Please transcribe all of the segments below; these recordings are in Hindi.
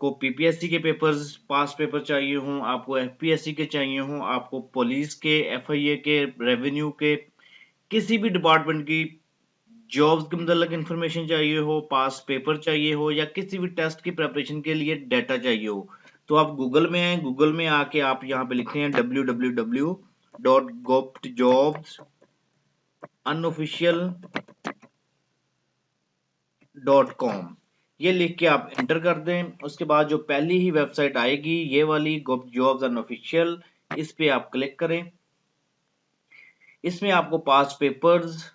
आपको पीपीएससी के पेपर्स पास पेपर चाहिए हों, आपको एफपीएससी के चाहिए हों, आपको पुलिस के, एफआईए के, रेवेन्यू के, किसी भी डिपार्टमेंट की जॉब्स के मतलब इंफॉर्मेशन चाहिए हो, पास पेपर चाहिए हो, या किसी भी टेस्ट की प्रिपरेशन के लिए डाटा चाहिए हो, तो आप गूगल में हैं, गूगल में आके आप यहाँ पे लिखते हैं www.govtjobsunofficial.com। ये लिख के आप एंटर कर दें। उसके बाद जो पहली ही वेबसाइट आएगी ये वाली जॉब्स अनऑफिशियल, इस पे आप क्लिक करें। इसमें आपको पास पेपर्स,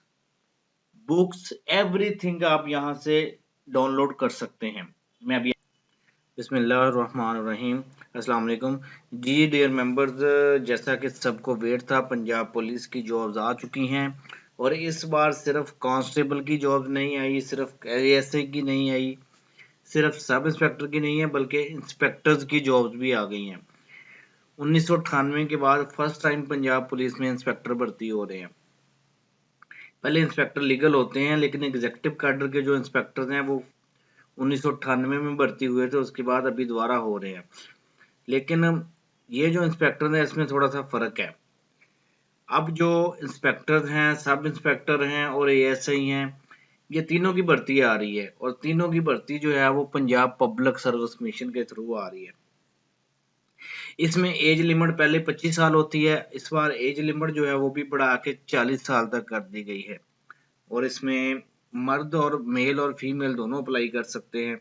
बुक्स, एवरीथिंग आप यहाँ से डाउनलोड कर सकते हैं। मैं अभी बिस्मिल्लाहिर्रहमानिर्रहीम, अस्सलाम वालेकुम जी डियर मेंबर्स। जैसा कि सबको वेट था, पंजाब पुलिस की जॉब्स आ चुकी हैं और इस बार सिर्फ कांस्टेबल की जॉब नहीं आई, सिर्फ एएसआई की नहीं आई, सिर्फ सब इंस्पेक्टर की नहीं है, बल्कि इंस्पेक्टर्स की जॉब्स भी आ गई हैं। 1998 के बाद फर्स्ट टाइम पंजाब पुलिस में इंस्पेक्टर भर्ती हो रहे हैं। पहले इंस्पेक्टर लीगल होते हैं, लेकिन एग्जीक्यूटिव कैडर के जो इंस्पेक्टर हैं वो 1998 में भर्ती हुए थे, उसके बाद अभी दोबारा हो रहे हैं। लेकिन ये जो इंस्पेक्टर है इसमें थोड़ा सा फर्क है। अब जो इंस्पेक्टर हैं, सब इंस्पेक्टर हैं और एएसआई हैं, ये तीनों की भर्ती आ रही है और तीनों की भर्ती जो है वो पंजाब पब्लिक सर्विस कमीशन के थ्रू आ रही है। इसमें एज लिमिट पहले 25 साल होती है, इस बार एज लिमिट जो है वो भी बढ़ा के 40 साल तक कर दी गई है और इसमें मर्द और मेल और फीमेल दोनों अप्लाई कर सकते हैं।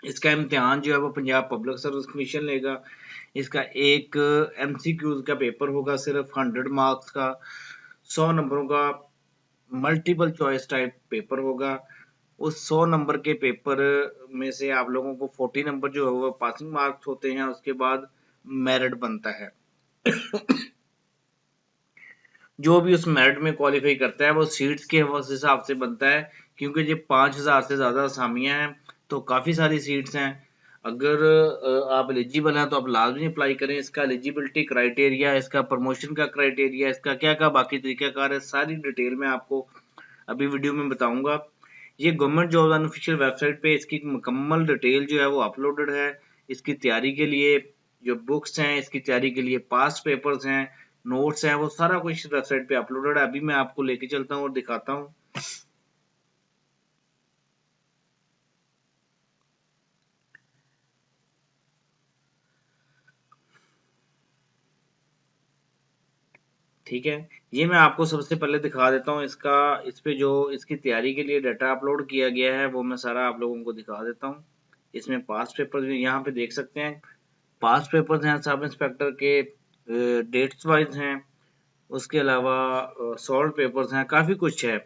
इसका इम्तिहान जो है वो पंजाब पब्लिक सर्विस कमीशन लेगा। इसका एक एमसीक्यूज का पेपर होगा, सिर्फ 100 मार्क्स का, 100 नंबरों का मल्टीपल चॉइस टाइप पेपर होगा। उस 100 नंबर के पेपर में से आप लोगों को 40 नंबर जो है वो पासिंग मार्क्स होते हैं, उसके बाद मेरिट बनता है। जो भी उस मेरिट में क्वालिफाई करता है वो सीट्स के हिसाब से बनता है, क्योंकि ये 5000 से ज्यादा असामियां हैं तो काफी सारी सीट्स हैं। अगर आप एलिजिबल हैं तो आप लाजमी अप्लाई करें। इसका एलिजिबिलिटी क्राइटेरिया, इसका प्रमोशन का क्राइटेरिया, इसका क्या क्या बाकी तरीकाकार है, सारी डिटेल में आपको अभी वीडियो में बताऊंगा। ये गवर्नमेंट जॉब अनऑफिशियल वेबसाइट पे इसकी मुकम्मल डिटेल जो है वो अपलोडेड है। इसकी तैयारी के लिए जो बुक्स हैं, इसकी तैयारी के लिए पास्ट पेपर्स हैं, नोट्स हैं, वो सारा कुछ वेबसाइट पे अपलोडेड है। अभी मैं आपको लेके चलता हूँ और दिखाता हूँ। ठीक है, ये मैं आपको सबसे पहले दिखा देता हूँ। इसका इस पे जो इसकी तैयारी के लिए डाटा अपलोड किया गया है वो मैं सारा आप लोगों को दिखा देता हूँ। इसमें पास्ट पेपर्स भी यहाँ पे देख सकते हैं। पास्ट पेपर्स हैं सब इंस्पेक्टर के, डेट्स वाइज हैं, उसके अलावा सॉल्व पेपर्स हैं, काफी कुछ है।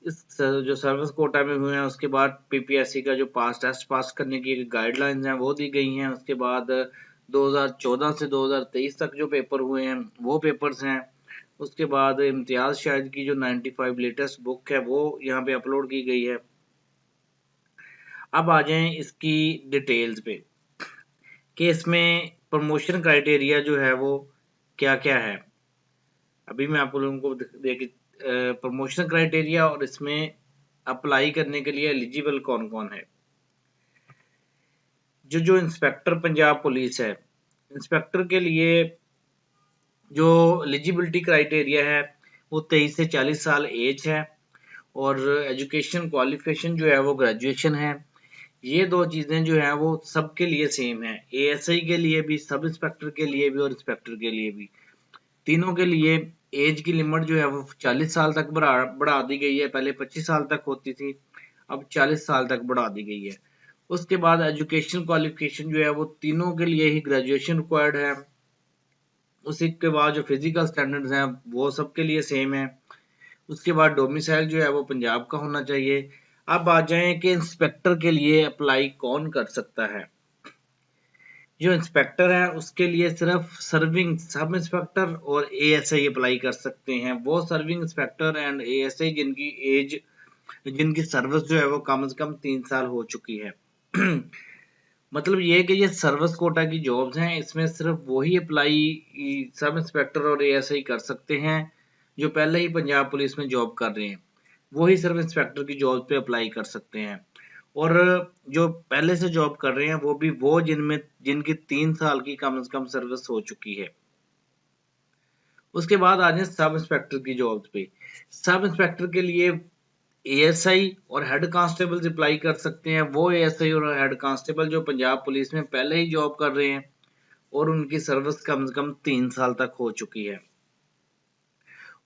इस जो सर्विस कोटा में हुए हैं, उसके बाद पीपीएससी का जो पास टेस्ट पास करने की गाइडलाइंस हैं वो दी गई हैं। उसके बाद 2014 से 2023 तक जो पेपर हुए हैं वो पेपर्स हैं। उसके बाद इम्तियाज शाहिद की जो 95 लेटेस्ट बुक है वो यहाँ पे अपलोड की गई है। अब आ जाएं इसकी डिटेल्स पे कि इसमें प्रमोशन क्राइटेरिया जो है वो क्या क्या है। अभी मैं आप लोगों को देख प्रमोशन क्राइटेरिया और इसमें अप्लाई करने के लिए एलिजिबल कौन कौन है। जो इंस्पेक्टर पंजाब पुलिस है, इंस्पेक्टर के लिए जो एलिजिबिलिटी क्राइटेरिया है वो 23 से 40 साल एज है और एजुकेशन क्वालिफिकेशन जो है वो ग्रेजुएशन है। ये दो चीजें जो है वो सबके लिए सेम है, एएसआई के लिए भी, सब इंस्पेक्टर के लिए भी और इंस्पेक्टर के लिए भी। तीनों के लिए एज की लिमिट जो है वो 40 साल तक बढ़ा दी गई है। पहले 25 साल तक होती थी, अब 40 साल तक बढ़ा दी गई है। उसके बाद एजुकेशन क्वालिफिकेशन जो है वो तीनों के लिए ही ग्रेजुएशन रिक्वायर्ड है। उसी के बाद जो फिजिकल स्टैंडर्ड्स हैं वो सबके लिए सेम है। उसके बाद डोमिसाइल जो है वो पंजाब का होना चाहिए। अब आ जाएं कि इंस्पेक्टर के लिए अप्लाई कौन कर सकता है। जो इंस्पेक्टर है उसके लिए सिर्फ सर्विंग सब इंस्पेक्टर और एएसआई अप्लाई कर सकते हैं। वो सर्विंग इंस्पेक्टर एंड एएसआई जिनकी एज, जिनकी सर्विस जो है वो कम से कम 3 साल हो चुकी है। मतलब ये है कि ये सर्विस कोटा की जॉब्स हैं, इसमें सिर्फ वही अप्लाई सब इंस्पेक्टर और एएसआई कर सकते हैं जो पहले ही पंजाब पुलिस में जॉब कर रहे हैं। वही सिर्फ इंस्पेक्टर की जॉब पे अप्लाई कर सकते हैं। और जो पहले से जॉब कर रहे हैं वो भी वो जिनकी 3 साल की कम से कम सर्विस हो चुकी है। उसके बाद आ जाए सब इंस्पेक्टर की जॉब्स पे। सब इंस्पेक्टर के लिए एएसआई और हेड कांस्टेबल अप्लाई कर सकते हैं। वो एएसआई और हेड कांस्टेबल जो पंजाब पुलिस में पहले ही जॉब कर रहे हैं और उनकी सर्विस कम से कम 3 साल तक हो चुकी है।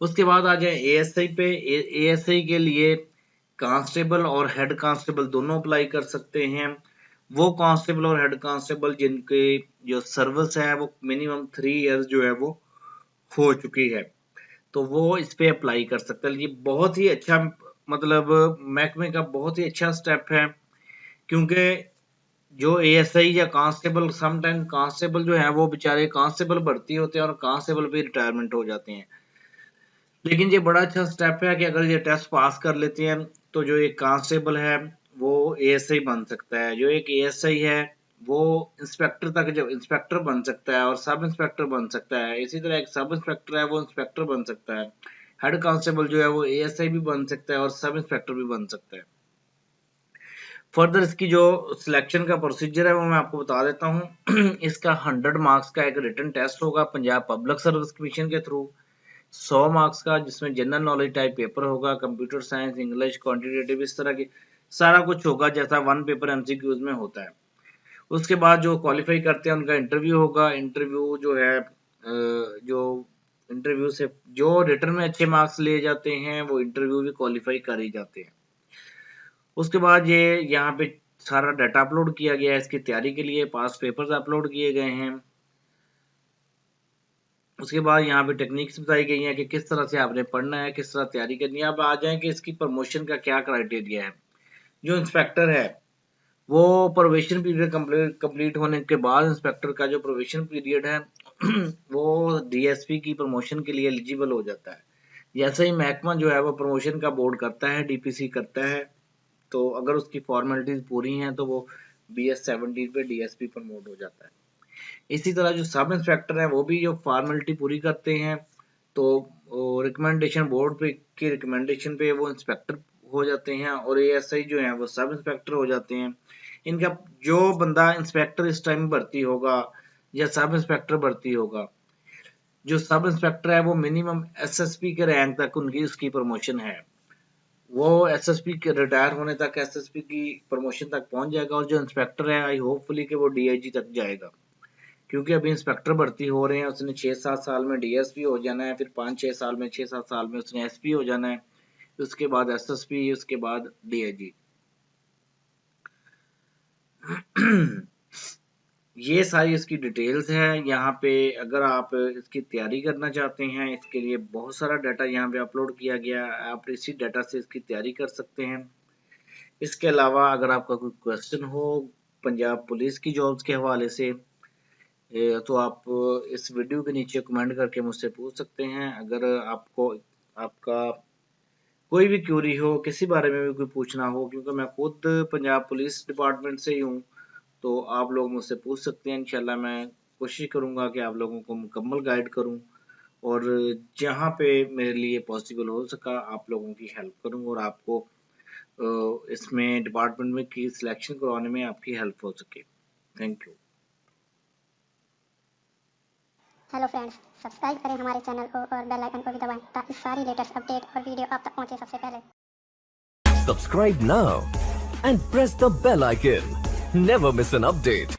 उसके बाद आ जाए एएसआई पे। एएसआई के लिए कांस्टेबल और हेड कांस्टेबल दोनों अप्लाई कर सकते हैं। वो कांस्टेबल और हेड कांस्टेबल जिनके जो सर्विस है वो मिनिमम 3 इयर्स जो है वो हो चुकी है, तो वो इस पे अप्लाई कर सकते हैं। ये बहुत ही अच्छा मतलब महकमे का बहुत ही अच्छा स्टेप है, क्योंकि जो एएसआई या कांस्टेबल समटाइम कांस्टेबल जो है वो बेचारे कांस्टेबल भर्ती होते हैं और कांस्टेबल भी रिटायरमेंट हो जाते हैं। लेकिन ये बड़ा अच्छा स्टेप है कि अगर ये टेस्ट पास कर लेते हैं तो जो एक कांस्टेबल है वो एएसआई बन सकता है, जो एक एएसआई है वो इंस्पेक्टर तक जब इंस्पेक्टर बन सकता है और सब इंस्पेक्टर बन सकता है। इसी तरह एक सब इंस्पेक्टर है वो इंस्पेक्टर बन सकता है। हेड कांस्टेबल जो है वो एएसआई भी बन सकता है और सब इंस्पेक्टर भी बन सकता है। फर्दर इसकी जो सिलेक्शन का प्रोसीजर है वो मैं आपको बता देता हूँ। इसका 100 मार्क्स का एक रिटन टेस्ट होगा पंजाब पब्लिक सर्विस कमीशन के थ्रू। 100 मार्क्स का जिसमें जनरल नॉलेज टाइप पेपर होगा, कंप्यूटर साइंस, इंग्लिश, क्वांटिटेटिव, इस तरह की सारा कुछ होगा जैसा वन पेपर एमसीक्यूज में होता है। उसके बाद जो क्वालिफाई करते हैं उनका इंटरव्यू होगा। इंटरव्यू जो है जो इंटरव्यू से जो रिटर्न में अच्छे मार्क्स लिए जाते हैं वो इंटरव्यू भी क्वालिफाई कर ही जाते हैं। उसके बाद ये यहाँ पे सारा डाटा अपलोड किया गया है इसकी तैयारी के लिए, पास पेपर्स अपलोड किए गए हैं। उसके बाद यहाँ पे टेक्निक्स बताई गई हैं कि किस तरह से आपने पढ़ना है, किस तरह तैयारी करनी है। अब आ जाए कि इसकी प्रमोशन का क्या क्राइटेरिया है। जो इंस्पेक्टर है वो प्रोबेशन पीरियड कंप्लीट होने के बाद इंस्पेक्टर का जो प्रोबेशन पीरियड है वो डीएसपी की प्रमोशन के लिए एलिजिबल हो जाता है। जैसे ही महकमा जो है वो प्रमोशन का बोर्ड करता है, डीपीसी करता है, तो अगर उसकी फॉर्मेलिटीज पूरी हैं तो वो BS-17 पे डीएसपी प्रमोट हो जाता है। इसी तरह जो सब इंस्पेक्टर है वो भी जो फॉर्मेलिटी पूरी करते हैं तो रिकमेंडेशन बोर्ड पे की रिकमेंडेशन पे वो इंस्पेक्टर हो जाते हैं और एएसआई जो है वो सब इंस्पेक्टर हो जाते हैं। इनका जो बंदा इंस्पेक्टर इस टाइम भर्ती होगा या सब इंस्पेक्टर भर्ती होगा, जो सब इंस्पेक्टर है वो मिनिमम एसएसपी के रैंक तक उनकी उसकी प्रमोशन है। वो एसएसपी के रिटायर होने तक एसएसपी की प्रमोशन तक पहुंच जाएगा और जो इंस्पेक्टर है आई होपफुली कि वो डीआईजी तक जाएगा, क्योंकि अभी इंस्पेक्टर भर्ती हो रहे हैं। उसने 6-7 साल में डीएसपी हो जाना है, फिर 5-6 साल में 6-7 साल में उसने एसपी हो जाना है, उसके बाद एसएसपी, उसके बाद डीआईजी। ये सारी इसकी डिटेल्स है। यहाँ पे अगर आप इसकी तैयारी करना चाहते हैं इसके लिए बहुत सारा डाटा यहाँ पे अपलोड किया गया है, आप इसी डाटा से इसकी तैयारी कर सकते हैं। इसके अलावा अगर आपका कोई क्वेश्चन हो पंजाब पुलिस की जॉब्स के हवाले से तो आप इस वीडियो के नीचे कमेंट करके मुझसे पूछ सकते हैं। अगर आपको आपका कोई भी क्यूरी हो, किसी बारे में भी कोई पूछना हो, क्योंकि मैं खुद पंजाब पुलिस डिपार्टमेंट से ही हूँ, तो आप लोग मुझसे पूछ सकते हैं। इंशाल्लाह मैं कोशिश करूँगा कि आप लोगों को मुकम्मल गाइड करूँ और जहाँ पे मेरे लिए पॉसिबल हो सका आप लोगों की हेल्प करूँ और आपको इसमें डिपार्टमेंट में की सिलेक्शन करवाने में आपकी हेल्प हो सके। Thank you. Hello friends, subscribe करें हमारे चैनल को और बेल आइकन को भी दबाएं ताकि सारी लेटेस्ट अपडेट और वीडियो आप तक पहुंचे सबसे पहले। Subscribe now and press the bell icon. Never miss an update.